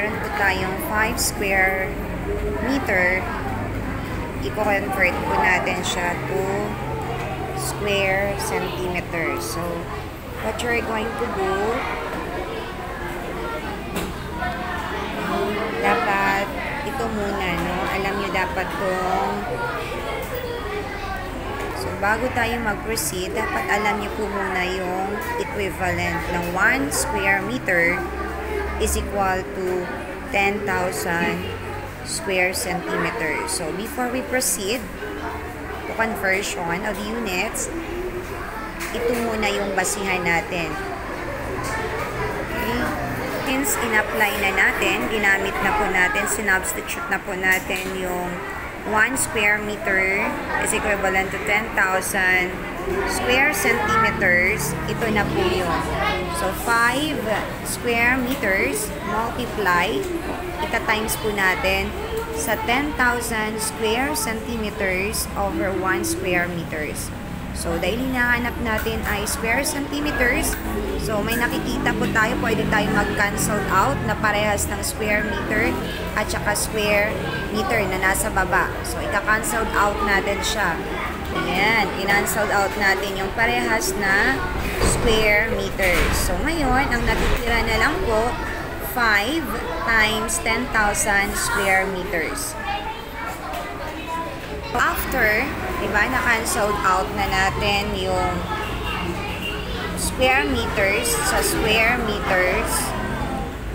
meron po tayong 5 square meter. I-convert po natin siya to square centimeter. So, what you're going to do, dapat ito muna, no? Alam nyo dapat tong, so bago tayo mag-proceed, dapat alam nyo po muna yung equivalent ng 1 square meter is equal to 10,000 square centimeters. So before we proceed to conversion of units, ito muna yung basihan natin. Okay? Since in-apply na natin, ginamit na po natin, sinubstitute na po natin yung 1 square meter is equivalent to 10,000 square centimeters. Ito na po yun. So, 5 square meters multiply, ita-times po natin sa 10,000 square centimeters over 1 square meters. So, dahil hinahanap natin ay square centimeters, so may nakikita po tayo, pwede tayong mag-cancel out na parehas ng square meter at saka square meter na nasa baba. So, ika-cancel out natin siya. Ayan, i-cancel out natin yung parehas na square meters. So, ngayon, ang natitira na lang po, 5 times 10,000 square meters. After, diba, na-cancel out na natin yung square meters sa square meters.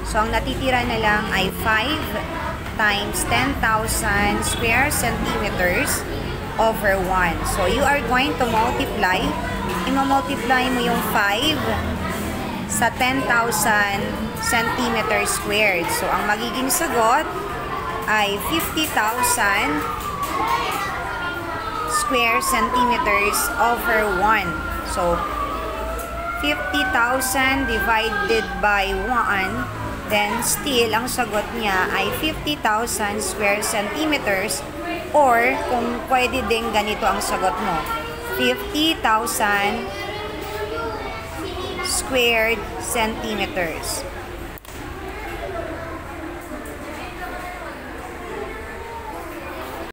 So, ang natitira na lang ay 5 times 10,000 square centimeters over 1. So, you are going to multiply. I-multiply mo yung 5 sa 10,000 centimeters squared. So, ang magiging sagot ay 50,000 square centimeters over 1. So, 50,000 divided by 1, then still, ang sagot niya ay 50,000 square centimeters, or kung pwede din ganito ang sagot mo, 50,000 squared centimeters.